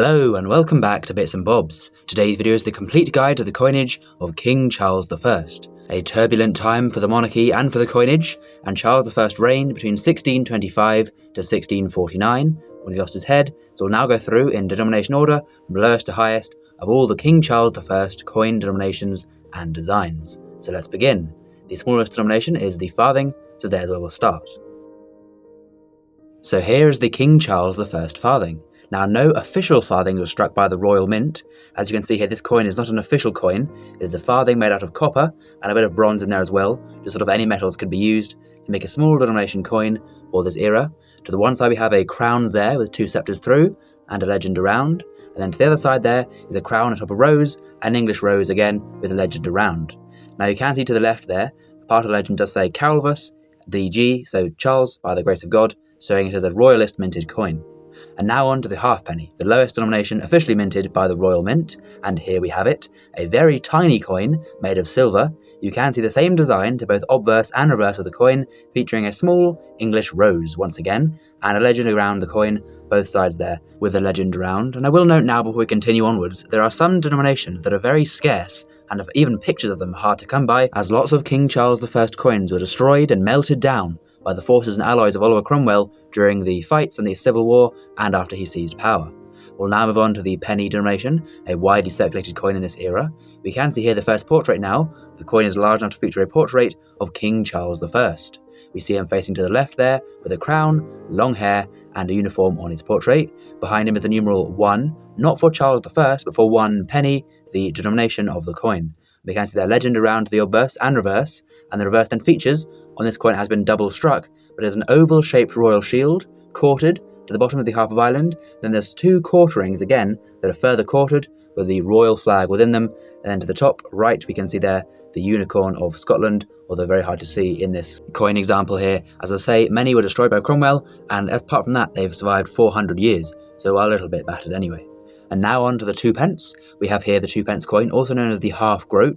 Hello and welcome back to Bits and Bobs. Today's video is the complete guide to the coinage of King Charles I. A turbulent time for the monarchy and for the coinage, and Charles I reigned between 1625 to 1649 when he lost his head, so we'll now go through in denomination order from lowest to highest of all the King Charles I coin denominations and designs. So let's begin. The smallest denomination is the farthing, so there's where we'll start. So here is the King Charles I farthing. Now, no official farthing was struck by the Royal Mint. As you can see here, this coin is not an official coin. It is a farthing made out of copper and a bit of bronze in there as well. Just sort of any metals could be used to make a small denomination coin for this era. To the one side we have a crown there with two scepters through and a legend around. And then to the other side there is a crown atop a rose, an English rose again with a legend around. Now you can see to the left there, part of the legend does say Calvus, DG, so Charles, by the grace of God, showing it as a royalist minted coin. And now on to the halfpenny, the lowest denomination officially minted by the Royal Mint, and here we have it, a very tiny coin made of silver. You can see the same design to both obverse and reverse of the coin, featuring a small English rose once again, and a legend around the coin, both sides there, with a legend around. And I will note now before we continue onwards, there are some denominations that are very scarce, and even pictures of them are hard to come by, as lots of King Charles I coins were destroyed and melted down by the forces and allies of Oliver Cromwell during the fights in the Civil War and after he seized power. We'll now move on to the penny denomination, a widely circulated coin in this era. We can see here the first portrait now. The coin is large enough to feature a portrait of King Charles I. We see him facing to the left there with a crown, long hair and a uniform on his portrait. Behind him is the numeral 1, not for Charles I but for 1 penny, the denomination of the coin. We can see their legend around the obverse and reverse, and the reverse then features, on this coin it has been double struck, but it is an oval-shaped royal shield, quartered to the bottom of the harp of Ireland. Then there's two quarterings again that are further quartered with the royal flag within them, and then to the top right we can see there the unicorn of Scotland, although very hard to see in this coin example here. As I say, many were destroyed by Cromwell, and apart from that they've survived 400 years, so are a little bit battered anyway. And now on to the 2 pence. We have here the 2 pence coin, also known as the Half Gro.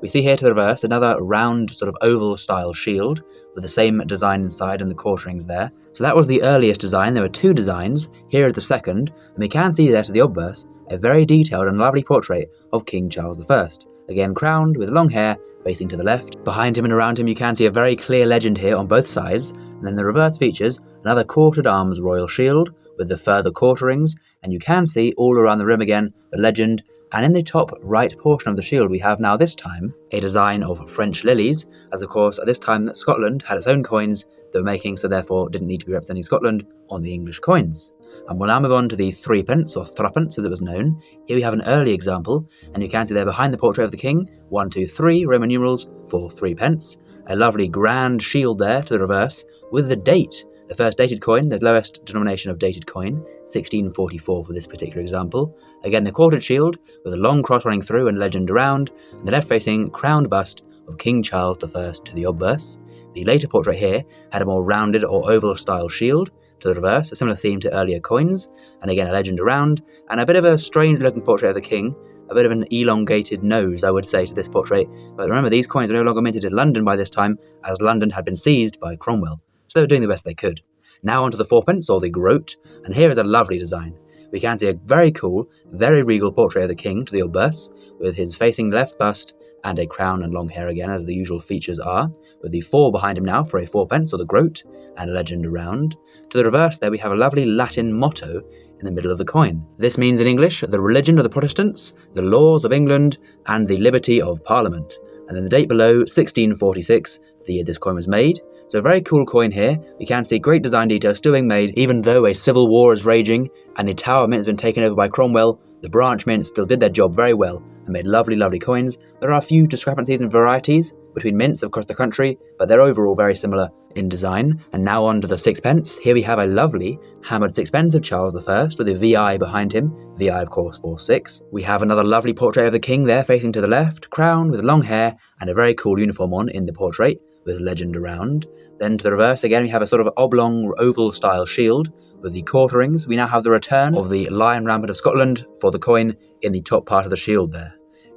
We see here to the reverse another round sort of oval style shield with the same design inside and the quarterings there. So that was the earliest design. There were two designs. Here is the second, and we can see there to the obverse a very detailed and lovely portrait of King Charles I. Again crowned with long hair facing to the left. Behind him and around him you can see a very clear legend here on both sides, and then the reverse features another quartered arms royal shield with the further quarterings, and you can see all around the rim again the legend, and in the top right portion of the shield we have now this time a design of French lilies, as of course at this time Scotland had its own coins they were making, so therefore didn't need to be representing Scotland on the English coins. And we'll now move on to the 3 pence, or threepence as it was known. Here we have an early example, and you can see there behind the portrait of the king, 1, 2, 3 Roman numerals for 3 pence. A lovely grand shield there to the reverse with the date. The first dated coin, the lowest denomination of dated coin, 1644 for this particular example. Again the quartered shield with a long cross running through and legend around, and the left facing crowned bust of King Charles I to the obverse. The later portrait here had a more rounded or oval style shield to the reverse, a similar theme to earlier coins, and again a legend around, and a bit of a strange looking portrait of the king, a bit of an elongated nose I would say to this portrait, but remember these coins are no longer minted in London by this time, as London had been seized by Cromwell, so they were doing the best they could. Now onto the 4 pence, or the groat, and here is a lovely design. We can see a very cool, very regal portrait of the king to the obverse, with his facing left bust and a crown and long hair again, as the usual features are, with the 4 behind him now for a 4 pence, or the groat, and a legend around. To the reverse there we have a lovely Latin motto in the middle of the coin. This means in English, the religion of the Protestants, the laws of England, and the liberty of Parliament. And then the date below, 1646, the year this coin was made. So a very cool coin here. We can see great design detail still being made, even though a civil war is raging and the Tower Mint has been taken over by Cromwell. The branch mint still did their job very well and made lovely, lovely coins. There are a few discrepancies and varieties between mints across the country, but they're overall very similar in design. And now on to the 6 pence. Here we have a lovely hammered 6 pence of Charles I with a VI behind him. VI of course for 6. We have another lovely portrait of the king there facing to the left, crowned with long hair and a very cool uniform on in the portrait with legend around. Then to the reverse again we have a sort of oblong oval style shield with the quarterings. We now have the return of the lion rampant of Scotland for the coin in the top part of the shield there.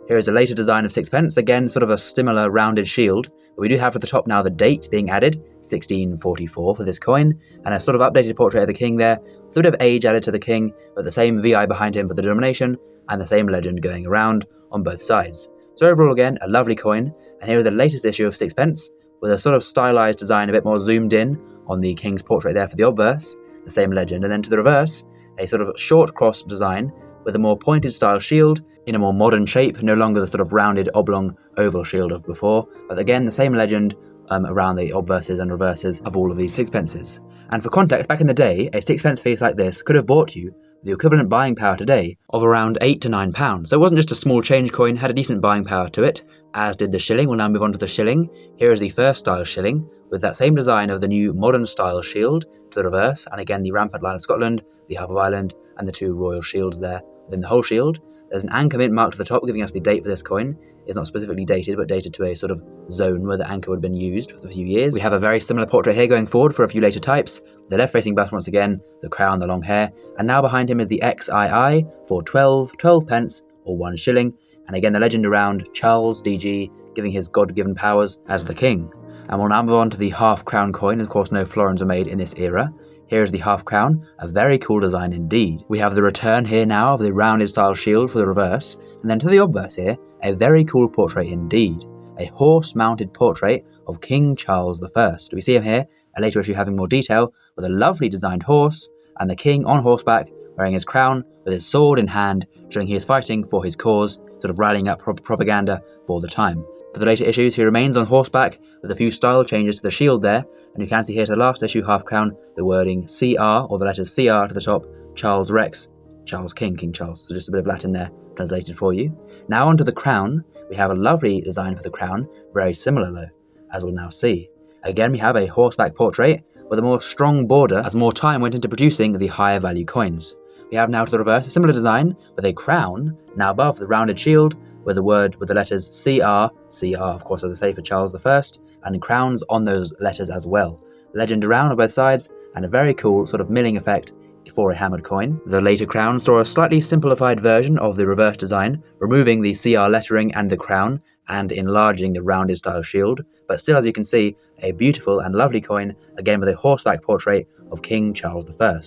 Here is a later design of Sixpence, again sort of a similar rounded shield, but we do have at the top now the date being added, 1644 for this coin, and a sort of updated portrait of the king there, with a bit of age added to the king, but the same VI behind him for the denomination, and the same legend going around on both sides. So overall again, a lovely coin, and here is the latest issue of Sixpence, with a sort of stylized design a bit more zoomed in on the king's portrait there for the obverse, the same legend, and then to the reverse, a sort of short cross design with a more pointed style shield in a more modern shape, no longer the sort of rounded oblong oval shield of before, but again the same legend around the obverses and reverses of all of these sixpences. And for context, back in the day, a sixpence piece like this could have bought you the equivalent buying power today of around £8 to £9. So it wasn't just a small change coin, had a decent buying power to it, as did the shilling. We'll now move on to the shilling. Here is the first style shilling, with that same design of the new modern style shield to the reverse, and again the rampant line of Scotland, the Harp of Ireland, and the two royal shields there within the whole shield. There's an anchor mint marked to the top, giving us the date for this coin. It's not specifically dated, but dated to a sort of zone where the anchor would have been used for a few years. We have a very similar portrait here going forward for a few later types. The left-facing bust once again, the crown, the long hair, and now behind him is the XII for 12 pence, or 1 shilling, and again the legend around Charles, DG, giving his God-given powers as the king. And we'll now move on to the half crown coin. Of course, no florins were made in this era. Here is the half crown, a very cool design indeed. We have the return here now of the rounded style shield for the reverse, and then to the obverse here, a very cool portrait indeed. A horse-mounted portrait of King Charles I. We see him here, a later issue having more detail, with a lovely designed horse, and the king on horseback, wearing his crown, with his sword in hand, showing he is fighting for his cause, sort of rallying up propaganda for the time. For the later issues, he remains on horseback, with a few style changes to the shield there, and you can see here to the last issue half crown, the wording CR, or the letters CR to the top, Charles Rex, Charles King, King Charles. So just a bit of Latin there, translated for you. Now onto the crown. We have a lovely design for the crown, very similar though, as we'll now see. Again, we have a horseback portrait, with a more strong border, as more time went into producing the higher value coins. We have now to the reverse a similar design, with a crown, now above the rounded shield, with the letters CR, CR of course as I say for Charles I, and crowns on those letters as well. Legend around on both sides, and a very cool sort of milling effect for a hammered coin. The later crown saw a slightly simplified version of the reverse design, removing the CR lettering and the crown, and enlarging the rounded style shield, but still as you can see, a beautiful and lovely coin, again with a horseback portrait of King Charles I.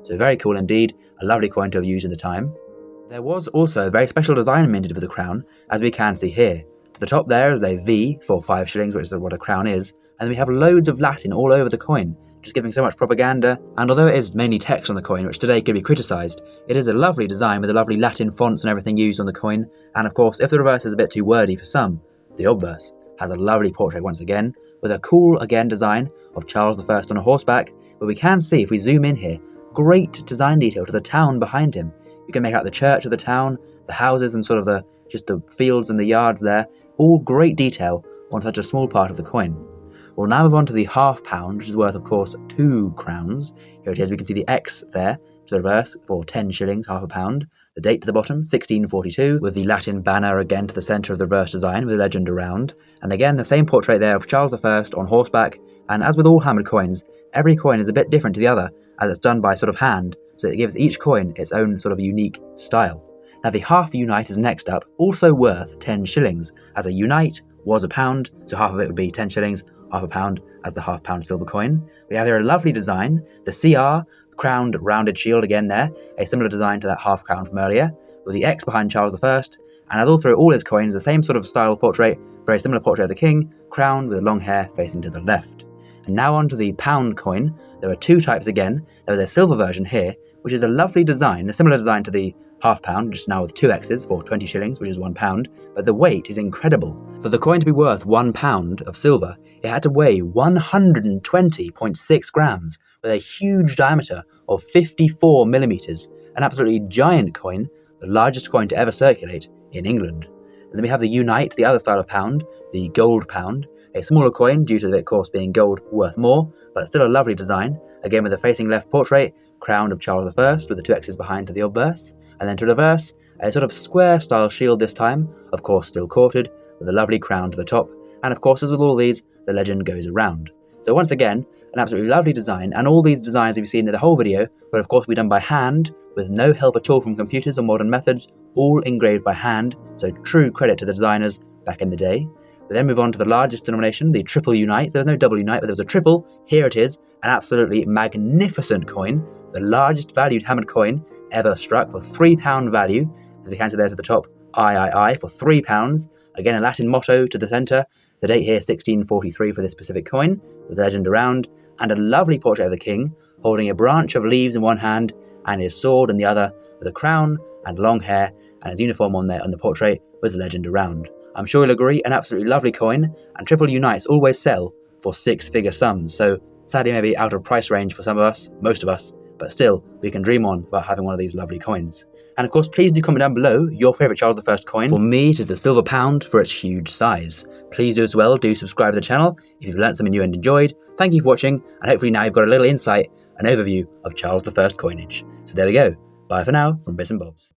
So very cool indeed, a lovely coin to have used in the time. There was also a very special design minted for the crown, as we can see here. To the top there is a V for 5 shillings, which is what a crown is, and then we have loads of Latin all over the coin, just giving so much propaganda, and although it is mainly text on the coin, which today could be criticised, it is a lovely design with the lovely Latin fonts and everything used on the coin, and of course, if the reverse is a bit too wordy for some, the obverse has a lovely portrait once again, with a cool, again, design of Charles I on a horseback, but we can see, if we zoom in here, great design detail to the town behind him. You can make out the church of the town, the houses and sort of the fields and the yards there, all great detail on such a small part of the coin. We'll now move on to the half pound, which is worth of course 2 crowns. Here it is, we can see the X there, to the reverse for 10 shillings, half a pound. The date to the bottom, 1642, with the Latin banner again to the centre of the reverse design with the legend around. And again, the same portrait there of Charles I on horseback, and as with all hammered coins, every coin is a bit different to the other, as it's done by sort of hand, so it gives each coin its own sort of unique style. Now the half unite is next up, also worth 10 shillings, as a unite was a pound, so half of it would be 10 shillings, half a pound as the half pound silver coin. We have here a lovely design, the CR, crowned rounded shield again there, a similar design to that half crown from earlier, with the X behind Charles I, and as all through all his coins, the same sort of style portrait, very similar portrait of the king, crowned with long hair facing to the left. And now on to the pound coin. There are 2 types again. There is a silver version here, which is a lovely design, a similar design to the half pound, just now with 2 X's for 20 shillings, which is £1, but the weight is incredible. For the coin to be worth £1 of silver, it had to weigh 120.6 grams, with a huge diameter of 54 millimeters, an absolutely giant coin, the largest coin to ever circulate in England. And then we have the Unite, the other style of pound, the gold pound, a smaller coin due to the, of course, being gold worth more, but still a lovely design, again with a facing left portrait, crown of Charles I with the 2 X's behind to the obverse, and then to the reverse, a sort of square style shield this time, of course still quartered, with a lovely crown to the top, and of course as with all these, the legend goes around. So once again, an absolutely lovely design, and all these designs you've seen in the whole video will of course be done by hand, with no help at all from computers or modern methods, all engraved by hand, so true credit to the designers back in the day. We then move on to the largest denomination, the triple unite. There was no double unite, but there was a triple. Here it is, an absolutely magnificent coin, the largest valued hammered coin ever struck for £3 value. As we can see there's at the top, I for £3. Again, a Latin motto to the centre. The date here, 1643 for this specific coin, with the legend around, and a lovely portrait of the king, holding a branch of leaves in one hand and his sword in the other, with a crown and long hair, and his uniform on there on the portrait with the legend around. I'm sure you'll agree, an absolutely lovely coin, and triple unites always sell for six-figure sums, so sadly maybe out of price range for some of us, most of us, but still, we can dream on about having one of these lovely coins. And of course, please do comment down below your favourite Charles I coin. For me, it is the silver pound for its huge size. Please do as well, do subscribe to the channel if you've learnt something new and enjoyed. Thank you for watching, and hopefully now you've got a little insight, an overview of Charles I coinage. So there we go. Bye for now from Bits and Bobs.